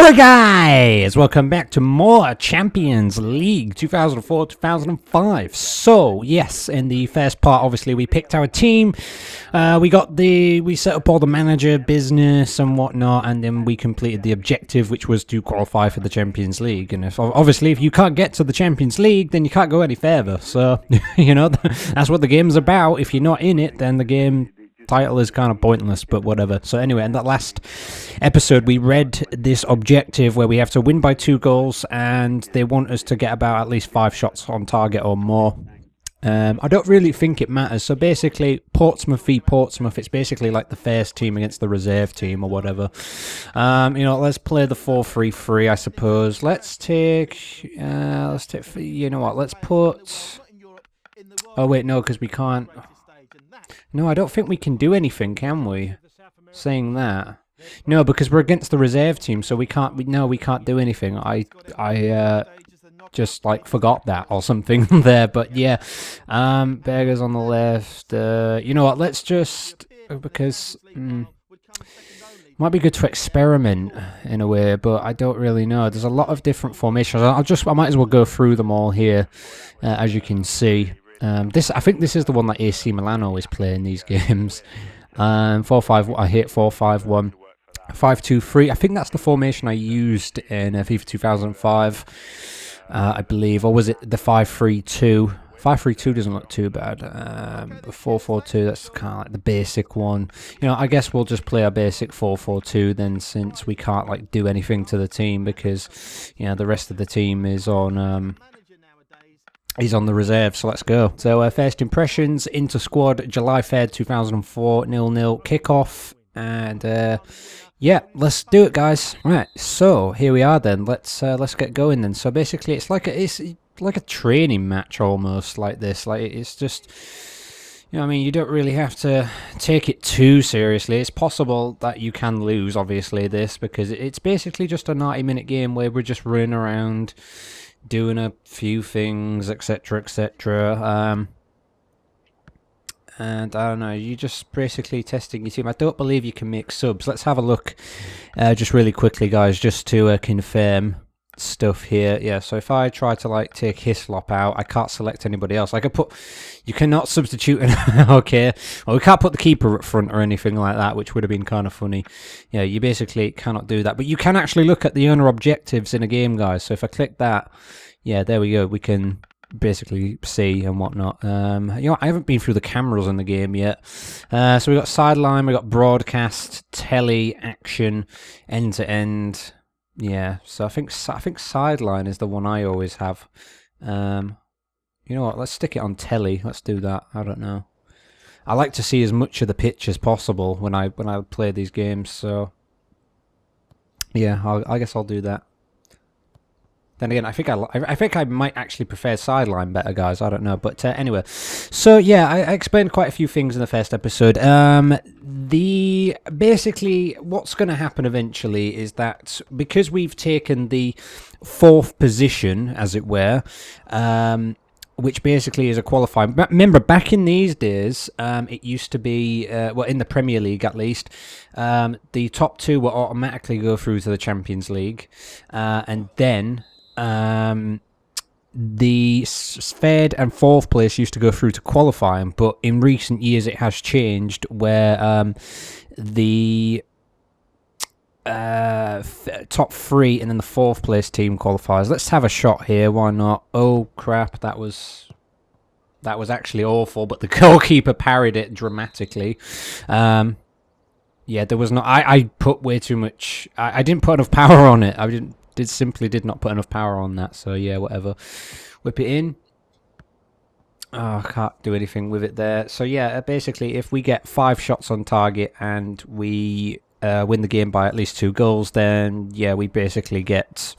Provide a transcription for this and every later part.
Hello guys, welcome back to more Champions League 2004-2005. So yes, in the first part obviously we picked our team, we set up all the manager business and whatnot, and then we completed the objective, which was to qualify for the Champions League. And if you can't get to the Champions League, then you can't go any further. So you know, that's what the game's about. If you're not in it, then the game title is kind of pointless, but whatever. So anyway, in that last episode we read this objective where we have to win by 2 goals, and they want us to get about at least 5 shots on target or more. I don't really think it matters. So basically, Portsmouth v Portsmouth, it's basically like the first team against the reserve team or whatever. You know, let's play the 4-3-3, I suppose. Let's take, you know what, let's put, oh wait, no, because we can't. No, I don't think we can do anything, can we? Saying that. No, because we're against the reserve team, so we can't do anything. I just like forgot that or something there, but yeah. Berger's on the left. You know what, let's just, because might be good to experiment in a way, but I don't really know. There's a lot of different formations. I might as well go through them all here, as you can see. I think this is the one that AC Milan always play in these games. 4-5. I hit 4-5-1, 5-2-3. I think that's the formation I used in FIFA 2005, I believe, or was it the 5-3-2? 5-3-2 doesn't look too bad. The 4-4-2, that's kind of like the basic one. You know, I guess we'll just play our basic 4-4-2 then, since we can't like do anything to the team because, you know, the rest of the team is on. He's on the reserve, so let's go. So first impressions, into squad, July 3rd, 2004, 0-0 kickoff, and yeah, let's do it, guys. Right, so here we are then. Let's get going then. So basically, it's like a training match almost, like this. Like it's just, you know, I mean, you don't really have to take it too seriously. It's possible that you can lose, obviously, this, because it's basically just a 90-minute game where we're just running around, doing a few things, etc, etc, and I don't know, you just basically testing your team. I don't believe you can make subs. Let's have a look just really quickly, guys, just to confirm stuff here. Yeah, so if I try to like take Hislop out, I can't select anybody else. I could put, you cannot substitute okay, well, we can't put the keeper up front or anything like that, which would have been kind of funny. Yeah, you basically cannot do that, but you can actually look at the owner objectives in a game, guys. So if I click that, yeah, there we go, we can basically see and whatnot. You know, I haven't been through the cameras in the game yet. So we got sideline, we got broadcast, telly, action, end to end. Yeah, so I think sideline is the one I always have. You know what? Let's stick it on telly. Let's do that. I don't know. I like to see as much of the pitch as possible when I play these games. So yeah, I guess I'll do that. Then again, I think I might actually prefer sideline better, guys. I don't know, but anyway. So yeah, I explained quite a few things in the first episode. Basically what's going to happen eventually is that because we've taken the 4th position, as it were, which basically is a qualifying. Remember, back in these days, it used to be, well, in the Premier League at least, the top 2 will automatically go through to the Champions League, and then the 3rd and 4th place used to go through to qualifying, but in recent years it has changed where the top 3 and then the 4th place team qualifies. Let's have a shot here, why not? Oh crap, that was actually awful, but the goalkeeper parried it dramatically. Yeah, there was not, I put way too much, I didn't put enough power on it. Simply did not put enough power on that, so yeah, whatever. Whip it in. Oh, I can't do anything with it there. So yeah, basically if we get 5 shots on target and we win the game by at least 2 goals, then yeah, we basically get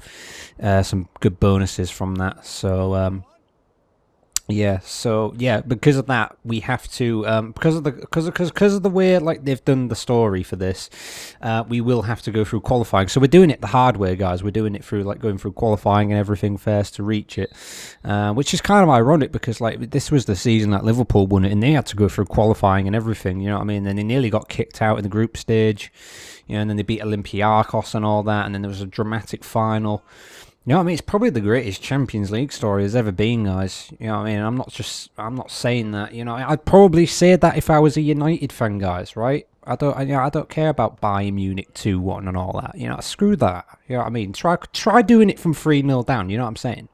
some good bonuses from that. So Yeah, so yeah, because of that, we have to because of the way like they've done the story for this, we will have to go through qualifying. So we're doing it the hard way, guys. We're doing it through like going through qualifying and everything first to reach it, which is kind of ironic because like this was the season that Liverpool won it, and they had to go through qualifying and everything. You know what I mean? And they nearly got kicked out in the group stage, you know, and then they beat Olympiacos and all that, and then there was a dramatic final. You know what I mean? It's probably the greatest Champions League story there's ever been, guys. You know what I mean? I'm not saying that. You know, I'd probably say that if I was a United fan, guys. Right? I don't care about Bayern Munich 2-1 and all that. You know, screw that. You know what I mean? Try doing it from 3-0 down. You know what I'm saying?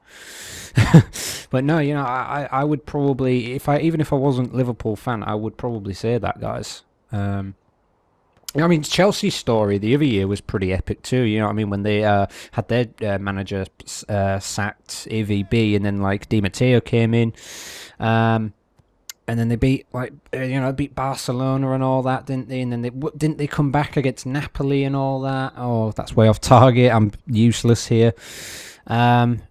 But no, you know, I would probably, even if I wasn't a Liverpool fan, I would probably say that, guys. I mean, Chelsea's story the other year was pretty epic too. You know what I mean? When they had their manager sacked, AVB, and then like Di Matteo came in, and then they beat beat Barcelona and all that, didn't they? And then didn't they come back against Napoli and all that? Oh, that's way off target. I'm useless here. And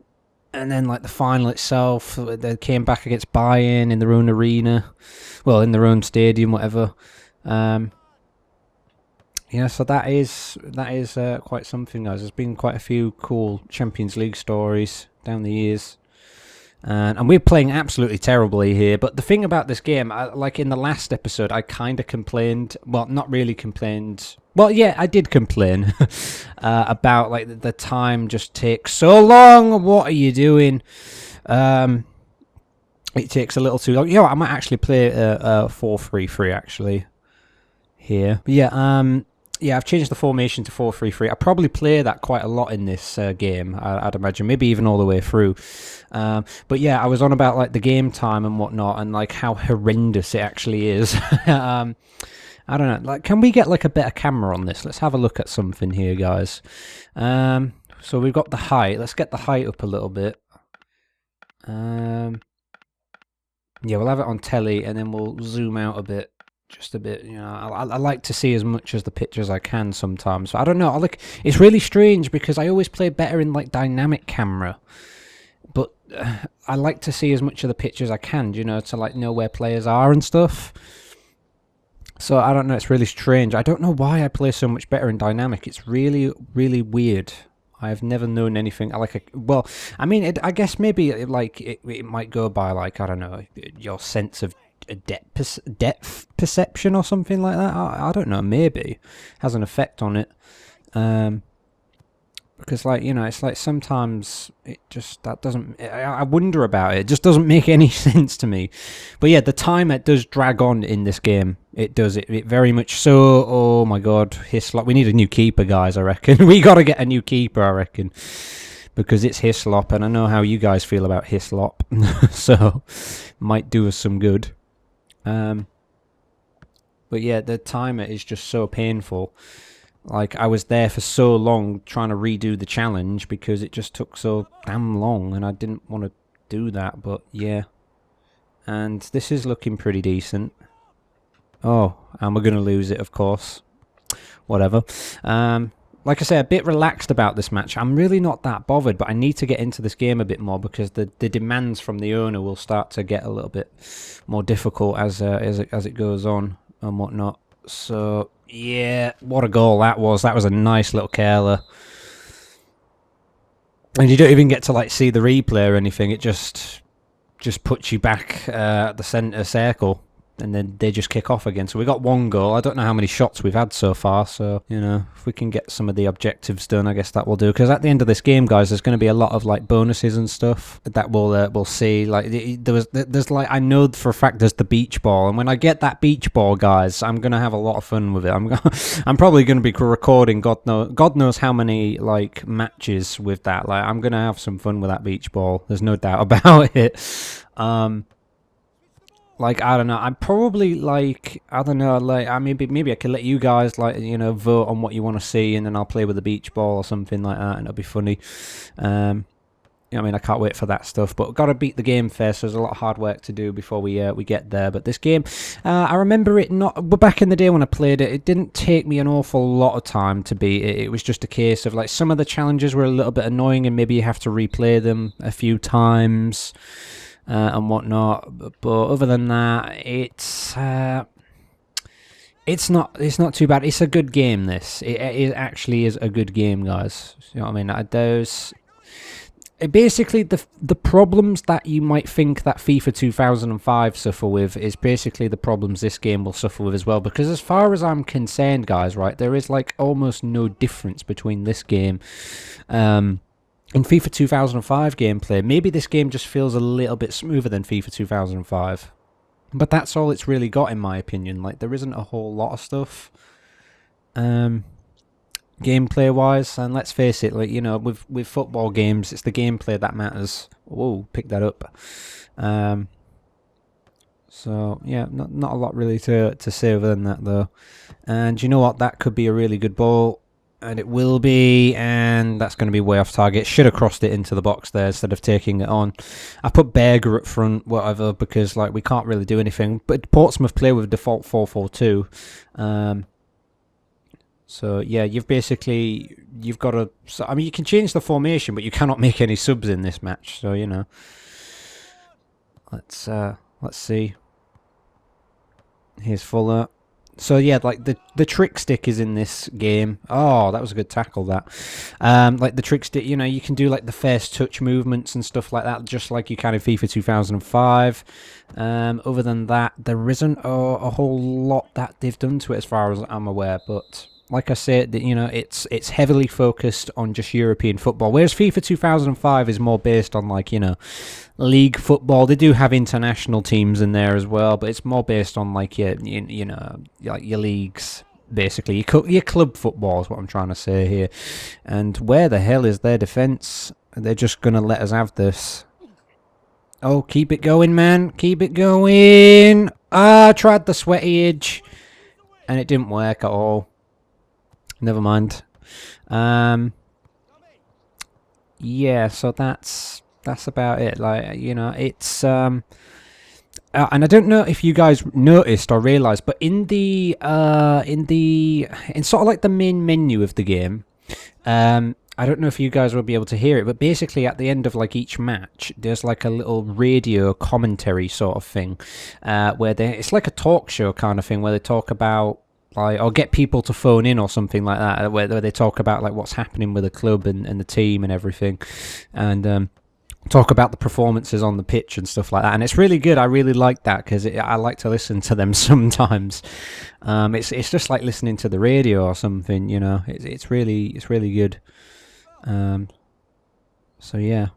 then like the final itself, they came back against Bayern in their own arena, well, in their own stadium, whatever. Yeah, so that is quite something, guys. There's been quite a few cool Champions League stories down the years, and we're playing absolutely terribly here. But the thing about this game, like in the last episode, I kind of complained. Well, not really complained. Well, yeah, I did complain about like the time just takes so long. What are you doing? It takes a little too long. Yeah, I might actually play a 4-3-3 actually here. But yeah, yeah, I've changed the formation to 4-3-3. I probably play that quite a lot in this game, I'd imagine, maybe even all the way through. But yeah, I was on about like the game time and whatnot, and like how horrendous it actually is. I don't know. Like, can we get like a better camera on this? Let's have a look at something here, guys. So we've got the height. Let's get the height up a little bit. Yeah, we'll have it on telly, and then we'll zoom out a bit. Just a bit, you know. I like to see as much as the picture as I can sometimes. So I don't know. It's really strange because I always play better in like dynamic camera, but I like to see as much of the picture as I can, you know, to like know where players are and stuff. So I don't know. It's really strange. I don't know why I play so much better in dynamic. It's really, really weird. I've never known anything like well, I mean, I guess maybe it might go by like, I don't know, your sense of a depth perception or something like that. I don't know, maybe has an effect on it, because like, you know, it's like sometimes it just, that doesn't, I wonder about it. It just doesn't make any sense to me. But yeah, the timer does drag on in this game. It does, it very much so. Oh my god, Hislop, we need a new keeper, guys. I reckon we got to get a new keeper, I reckon, because it's Hislop, and I know how you guys feel about Hislop. So might do us some good. But yeah, the timer is just so painful. Like, I was there for so long trying to redo the challenge because it just took so damn long, and I didn't want to do that, but yeah. And this is looking pretty decent. Oh, and we're going to lose it, of course. Whatever. Like I say, a bit relaxed about this match. I'm really not that bothered, but I need to get into this game a bit more because the demands from the owner will start to get a little bit more difficult as it goes on and whatnot. So yeah, what a goal that was! That was a nice little curler, and you don't even get to like see the replay or anything. It just puts you back at the centre circle. And then they just kick off again. So we got one goal. I don't know how many shots we've had so far. So, you know, if we can get some of the objectives done, I guess that will do. Because at the end of this game, guys, there's going to be a lot of like bonuses and stuff that we'll see. Like there's like, I know for a fact there's the beach ball, and when I get that beach ball, guys, I'm gonna have a lot of fun with it. I'm probably going to be recording God knows how many like matches with that. Like, I'm gonna have some fun with that beach ball. There's no doubt about it. Like, I don't know, I'm probably like, I don't know, like, maybe I could let you guys, like, you know, vote on what you want to see, and then I'll play with the beach ball or something like that, and it'll be funny. You know what I mean, I can't wait for that stuff, but got to beat the game first, so there's a lot of hard work to do before we get there. But this game, I remember it but back in the day when I played it, it didn't take me an awful lot of time to beat it. It was just a case of, like, some of the challenges were a little bit annoying, and maybe you have to replay them a few times. and whatnot. But other than that, it's not too bad. It's a good game. It actually is a good game, guys. You know what I mean? Basically, the problems that you might think that FIFA 2005 suffer with is basically the problems this game will suffer with as well. Because as far as I'm concerned, guys, right, there is like almost no difference between this game and FIFA 2005 gameplay. Maybe this game just feels a little bit smoother than FIFA 2005. But that's all it's really got, in my opinion. Like, there isn't a whole lot of stuff. Gameplay wise, and let's face it, like, you know, with football games, it's the gameplay that matters. Whoa, pick that up. So yeah, not a lot really to say other than that though. And you know what, that could be a really good ball, and it will be, and that's going to be way off target. Should have crossed it into the box there instead of taking it on. I put Berger up front, whatever, because like we can't really do anything. But Portsmouth play with default 4-4-2. So yeah, you've got to. So, I mean, you can change the formation, but you cannot make any subs in this match. So you know, let's see. Here's Fuller. So yeah, like the trick stick is in this game. Oh, that was a good tackle. That, like the trick stick, you know, you can do like the first touch movements and stuff like that, just like you can in FIFA 2005. Other than that, there isn't a whole lot that they've done to it, as far as I'm aware. But like I said, you know, it's heavily focused on just European football, whereas FIFA 2005 is more based on, like, you know, league football. They do have international teams in there as well, but it's more based on like you know, like your leagues, basically your club football is what I'm trying to say here. And where the hell is their defense? They're just gonna let us have this. Oh, keep it going, man, keep it going. I tried the sweaty edge and it didn't work at all. Never mind. Yeah, so that's about it. Like, you know, it's and I don't know if you guys noticed or realized, but in sort of like the main menu of the game, I don't know if you guys will be able to hear it, but basically at the end of like each match, there's like a little radio commentary sort of thing, where it's like a talk show kind of thing, where they talk about, like, or get people to phone in or something like that, where they talk about like what's happening with the club and the team and everything, and talk about the performances on the pitch and stuff like that. And it's really good. I really like that, because I like to listen to them sometimes. It's just like listening to the radio or something, you know. It's really good. So yeah,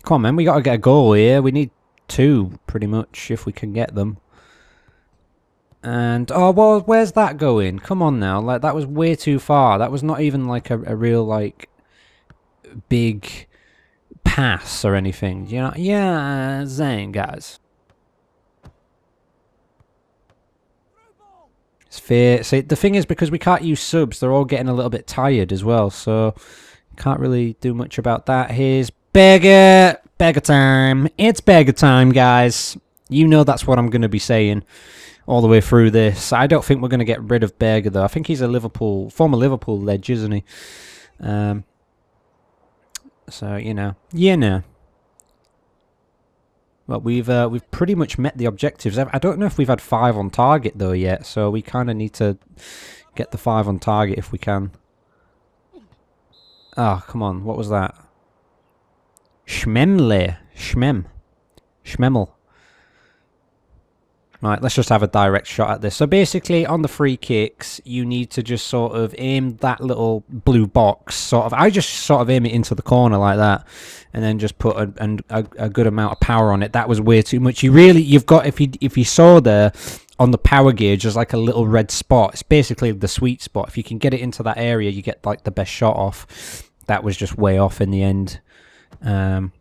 come on, man, we got to get a goal here. We need 2 pretty much, if we can get them. And oh, well, where's that going? Come on now, like, that was way too far. That was not even like a real like big pass or anything, you know. Yeah, Zane, guys, it's fair. See, the thing is, because we can't use subs, they're all getting a little bit tired as well, so can't really do much about that. Here's Berger time. It's Berger time, guys. You know that's what I'm going to be saying all the way through this. I don't think we're going to get rid of Berger though. I think he's a former Liverpool ledge, isn't he? So you know. Well, we've pretty much met the objectives. I don't know if we've had 5 on target though yet, so we kind of need to get the 5 on target if we can. Oh, come on, what was that? Schmemmel. Right, let's just have a direct shot at this. So basically, on the free kicks, you need to just sort of aim that little blue box. Sort of, I just sort of aim it into the corner like that, and then just put a good amount of power on it. That was way too much. You've got, if you saw there on the power gauge, there's like a little red spot. It's basically the sweet spot. If you can get it into that area, you get like the best shot off. That was just way off in the end. So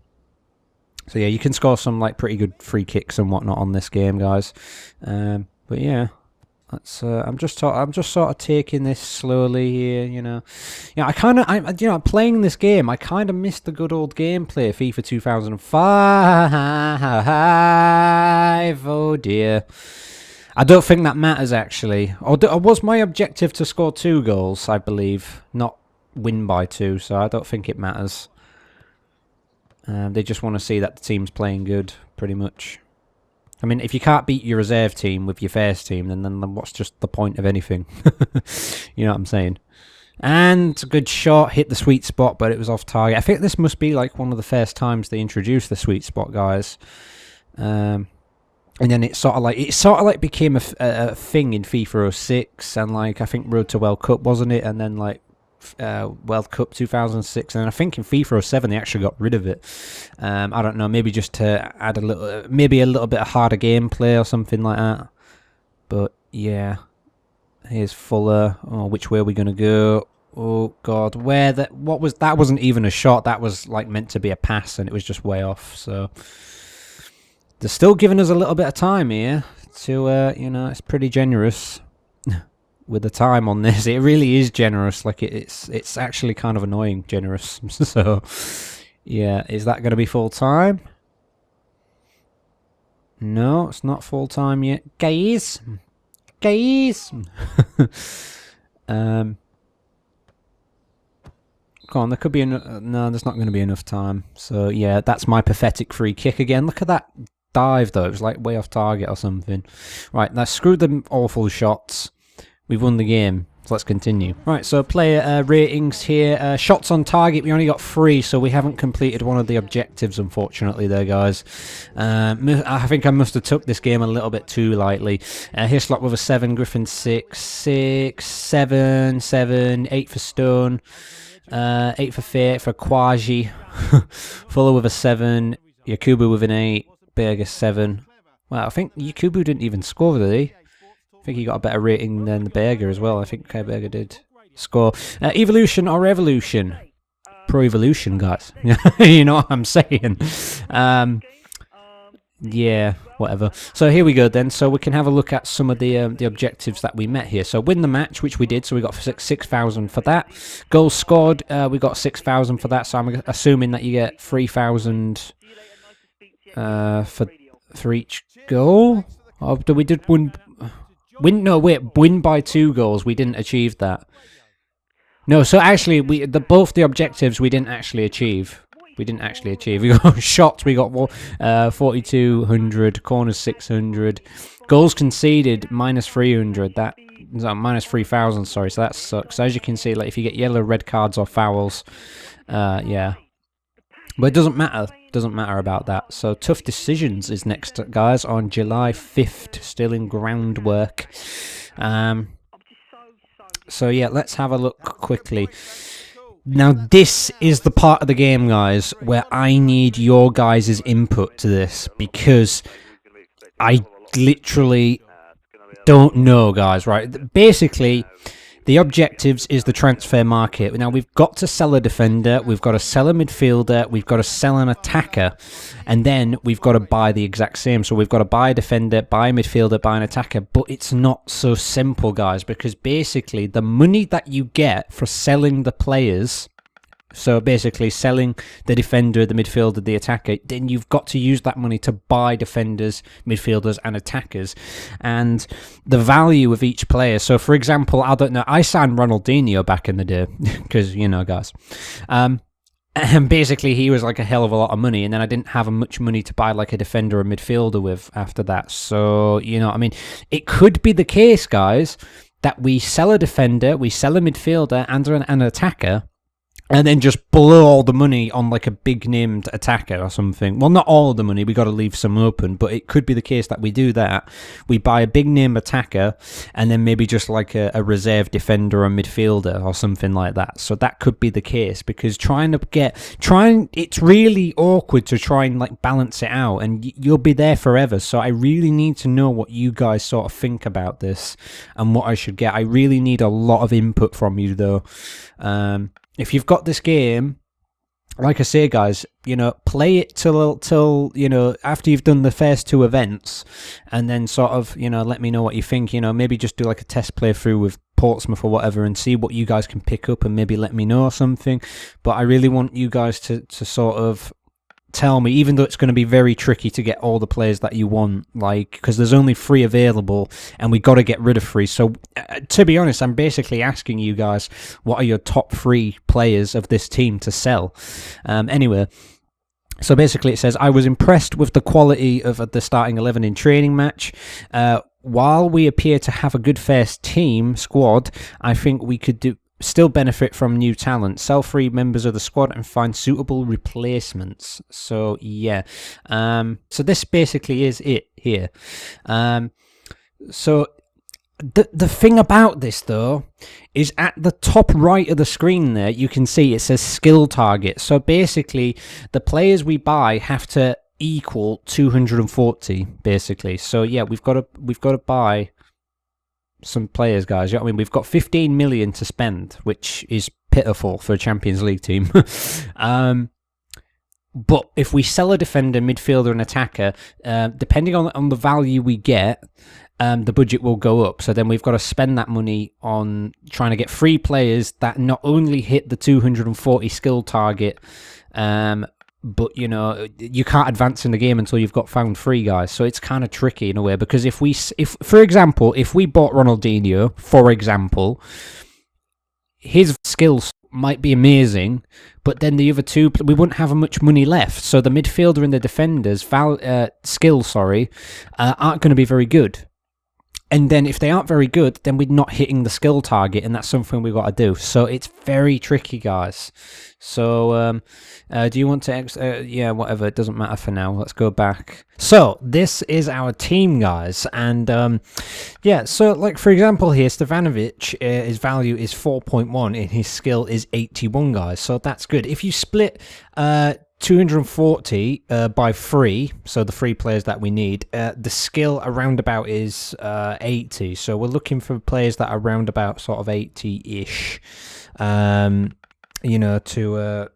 yeah, you can score some like pretty good free kicks and whatnot on this game, guys. But yeah, that's I'm just sort of taking this slowly here, you know. Yeah, you know, playing this game, I kind of missed the good old gameplay of FIFA 2005. Oh dear. I don't think that matters actually. Or was my objective to score 2 goals? I believe, not win by 2. So I don't think it matters. They just want to see that the team's playing good, pretty much. I mean, if you can't beat your reserve team with your first team, then what's just the point of anything? You know what I'm saying? And a good shot, hit the sweet spot, but it was off target. I think this must be like one of the first times they introduced the sweet spot, guys. And then it sort of like became a thing in FIFA 06, and like I think Road to World Cup, wasn't it? And then like World Cup 2006, and I think in FIFA 07 they actually got rid of it. I don't know, maybe just to add a little bit of harder gameplay or something like that. But yeah. Here's Fuller. Oh, which way are we going to go? Oh, God. That wasn't even a shot. That was like meant to be a pass, and it was just way off. So they're still giving us a little bit of time here to, it's pretty generous with the time on this. It really is generous. Like it's actually kind of annoying generous. So yeah, is that going to be full time? No, it's not full time yet. Guys. Come on, there could be no, there's not going to be enough time. So yeah, that's my pathetic free kick again. Look at that dive though, it was like way off target or something. Right, now screw them awful shots. We've won the game. So let's continue. Right, so player ratings here. Shots on target, we only got 3, so we haven't completed one of the objectives, unfortunately, there, guys. I think I must have took this game a little bit too lightly. Hislop with a 7, Griffin 6, 7, 8 for Stone, 8 for Fate, for Quasi, Fuller with a 7, Yakubu with an 8, Berger 7. Well, I think Yakubu didn't even score, did he? I think he got a better rating than the Berger as well. I think Kai Berger did score. Evolution or Revolution? Pro Evolution, guys. You know what I'm saying? Yeah, whatever. So here we go then. So we can have a look at some of the objectives that we met here. So win the match, which we did. So we got 6,000 for that. Goals scored, we got 6,000 for that. So I'm assuming that you get 3,000 for each goal. Or we did win by 2 goals. We didn't achieve that. No, so actually, both the objectives we didn't actually achieve. We got shots. We got 4,200, corners 600, goals conceded minus 300. Minus 3,000. Sorry, so that sucks. So as you can see, like if you get yellow, red cards or fouls, yeah. But it doesn't matter. Doesn't matter about that. So Tough Decisions is next, guys, on July 5th. Still in groundwork. So yeah, let's have a look quickly. Now this is the part of the game, guys, where I need your guys' input to this, because I literally don't know, guys, right? Basically, the objectives is the transfer market. Now, we've got to sell a defender, we've got to sell a midfielder, we've got to sell an attacker, and then we've got to buy the exact same. So we've got to buy a defender, buy a midfielder, buy an attacker, but it's not so simple, guys, because basically the money that you get for selling the players, so basically selling the defender, the midfielder, the attacker, then you've got to use that money to buy defenders, midfielders and attackers, and the value of each player. So for example, I don't know, I signed Ronaldinho back in the day because, you know, guys, and basically he was like a hell of a lot of money, and then I didn't have much money to buy like a defender or midfielder with after that. So, you know, I mean, it could be the case, guys, that we sell a defender, we sell a midfielder and an attacker, and then just blow all the money on like a big named attacker or something. Well, not all of the money, we got to leave some open, but it could be the case that we do that. We buy a big name attacker and then maybe just like a reserve defender or midfielder or something like that. So that could be the case, because it's really awkward to try and like balance it out, and you'll be there forever. So I really need to know what you guys sort of think about this and what I should get. I really need a lot of input from you though. If you've got this game, like I say, guys, you know, play it till you know, after you've done the first 2 events, and then sort of, you know, let me know what you think. You know, maybe just do like a test playthrough with Portsmouth or whatever and see what you guys can pick up and maybe let me know or something. But I really want you guys to sort of tell me, even though it's going to be very tricky to get all the players that you want, like, because there's only 3 available and we got to get rid of 3. So to be honest, I'm basically asking you guys, what are your top 3 players of this team to sell? Anyway, So basically it says, I was impressed with the quality of the starting 11 in training match. While we appear to have a good first team squad, I think we could still benefit from new talent, sell free members of the squad, and find suitable replacements. So yeah, so this basically is it here. So the thing about this though is at the top right of the screen there you can see it says skill target. So basically the players we buy have to equal 240 basically. So yeah, we've got to buy some players, guys. You know what I mean? We've got 15 million to spend, which is pitiful for a Champions League team. But if we sell a defender, midfielder and attacker, depending on the value we get, the budget will go up. So then we've got to spend that money on trying to get free players that not only hit the 240 skill target, but you know, you can't advance in the game until you've got found free, guys. So it's kind of tricky in a way, because if for example, if we bought Ronaldinho, for example, his skills might be amazing, but then the other two, we wouldn't have much money left. So the midfielder and the defenders skills, aren't going to be very good. And then if they aren't very good, then we're not hitting the skill target, and that's something we've got to do. So it's very tricky, guys. So do you want to... yeah, whatever. It doesn't matter for now. Let's go back. So this is our team, guys. And yeah, so like for example here, Stevanovic, his value is 4.1 and his skill is 81, guys. So that's good. If you split 240 by 3, so the 3 players that we need, the skill around about is 80. So we're looking for players that are around about sort of 80-ish, you know, to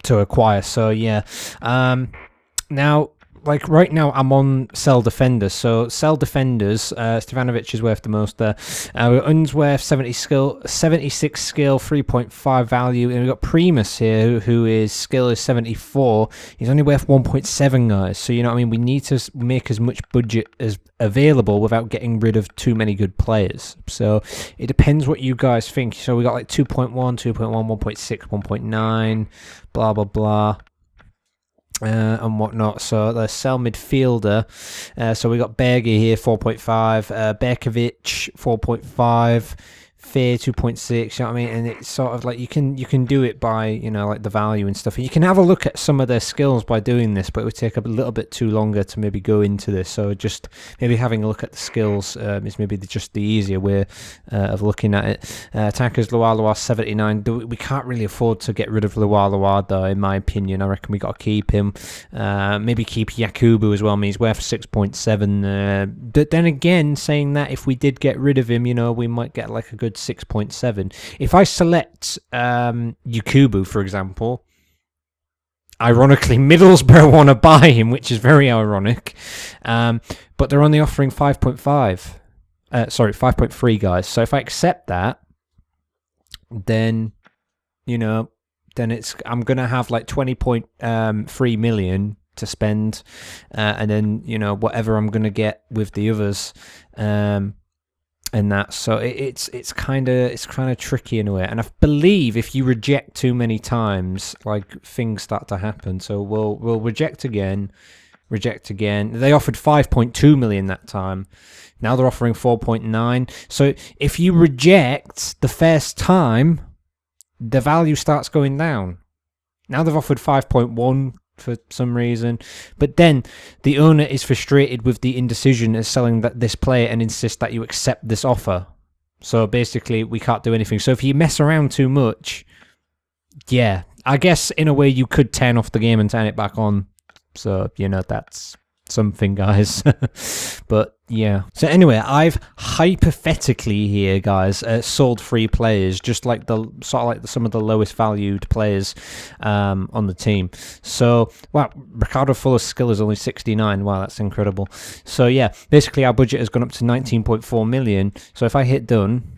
acquire. So yeah, now, like right now I'm on sell defenders. So sell defenders, Stevanovic is worth the most there. Unsworth 76 skill, 3.5 value, and we've got Primus here who his skill is 74. He's only worth 1.7, guys. So you know what I mean, we need to make as much budget as available without getting rid of too many good players. So it depends what you guys think. So we got like 2.1, 2.1, 1.6, 1.9, blah blah blah, and whatnot. So the sell midfielder, so we got Berger here 4.5, Berkovic 4.5, Fear 2.6, you know what I mean? And it's sort of like you can do it by, you know, like the value and stuff. And you can have a look at some of their skills by doing this, but it would take a little bit too longer to maybe go into this. So just maybe having a look at the skills is maybe just the easier way of looking at it. Attackers, Loire 79. We can't really afford to get rid of Loire though, in my opinion. I reckon we got to keep him. Maybe keep Yakubu as well. I mean, he's worth 6.7. But then again, saying that, if we did get rid of him, you know, we might get like a good 6.7. If I select Yakubu, for example, ironically, Middlesbrough want to buy him, which is very ironic. But they're only offering 5.5. Sorry, 5.3, guys. So if I accept that, then, you know, then I'm going to have like 20.3 million to spend. And then, you know, whatever I'm going to get with the others. And that, so it's kind of tricky in a way, and I believe if you reject too many times, like things start to happen. So we'll reject again. They offered 5.2 million that time. Now they're offering 4.9. So if you reject the first time, the value starts going down. Now they've offered 5.1 for some reason, but then the owner is frustrated with the indecision of selling this player and insists that you accept this offer. So basically we can't do anything. So if you mess around too much, yeah, I guess in a way you could turn off the game and turn it back on. So, you know, that's something, guys. But yeah, so anyway, I've hypothetically here, guys, sold 3 players, just like some of the lowest valued players on the team. So wow, Ricardo Fuller's skill is only 69. Wow, that's incredible. So yeah, basically our budget has gone up to 19.4 million. So if I hit done,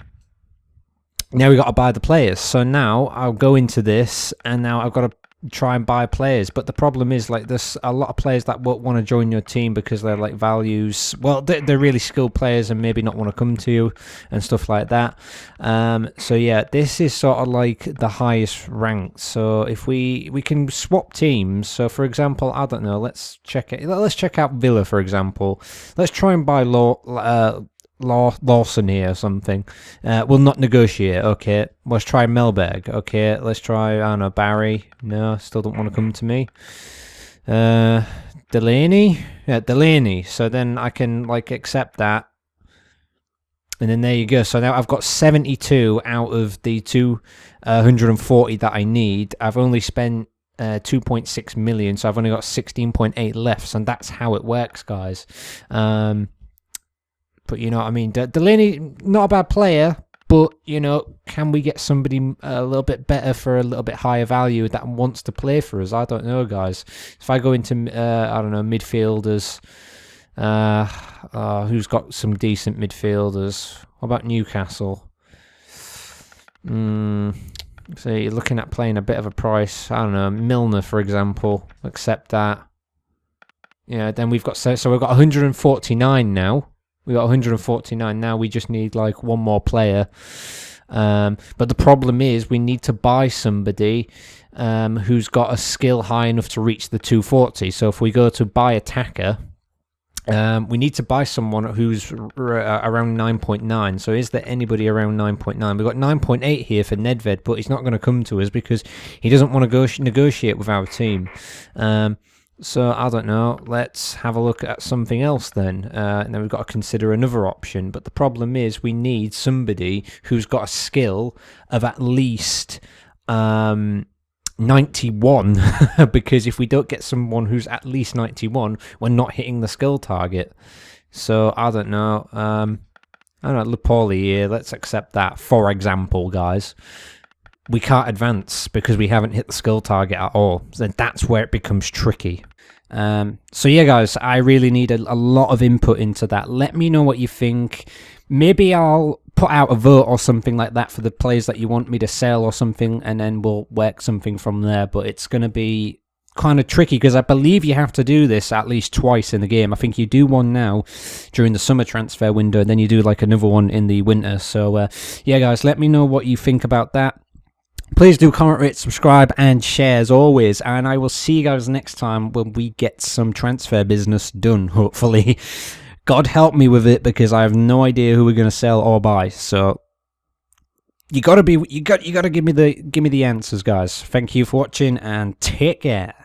now we got to buy the players. So now I'll go into this, and now I've got to try and buy players, but the problem is like there's a lot of players that won't want to join your team because they're like values, well, they're really skilled players and maybe not want to come to you and stuff like that. So yeah, this is sort of like the highest ranked. So if we can swap teams, so for example, I don't know, let's check out Villa, for example. Let's try and buy Lawson here or something. We'll not negotiate. Okay, let's try Melberg. Okay, let's try, I don't know, Barry. No, still don't want to come to me. Delaney. Yeah, Delaney. So then I can like accept that, and then there you go. So now I've got 72 out of the 240 that I need. I've only spent 2.6 million, so I've only got 16.8 left, and that's how it works, guys. But you know what I mean. Delaney, not a bad player, but you know, can we get somebody a little bit better for a little bit higher value that wants to play for us? I don't know, guys. If I go into I don't know, midfielders, who's got some decent midfielders? What about Newcastle? So you're looking at playing a bit of a price. I don't know, Milner, for example. Accept that. Yeah. Then we've got so we've got 149 now. We got 149 now. We just need like one more player. But the problem is we need to buy somebody who's got a skill high enough to reach the 240. So if we go to buy attacker, we need to buy someone who's around 9.9. So is there anybody around 9.9? We've got 9.8 here for Nedved, but he's not going to come to us because he doesn't want to negotiate with our team. So, I don't know, let's have a look at something else then. And then we've got to consider another option. But the problem is we need somebody who's got a skill of at least 91. Because if we don't get someone who's at least 91, we're not hitting the skill target. So, I don't know. I don't know, Lupoli here, let's accept that. For example, guys. We can't advance because we haven't hit the skill target at all. So that's where it becomes tricky. So yeah, guys, I really need a lot of input into that. Let me know what you think. Maybe I'll put out a vote or something like that for the players that you want me to sell or something, and then we'll work something from there. But it's going to be kind of tricky because I believe you have to do this at least twice in the game. I think you do one now during the summer transfer window, and then you do like another one in the winter. So yeah, guys, let me know what you think about that. Please do comment, rate, subscribe, and share as always. And I will see you guys next time when we get some transfer business done, hopefully. God help me with it because I have no idea who we're going to sell or buy. So you got to give me the answers, guys. Thank you for watching and take care.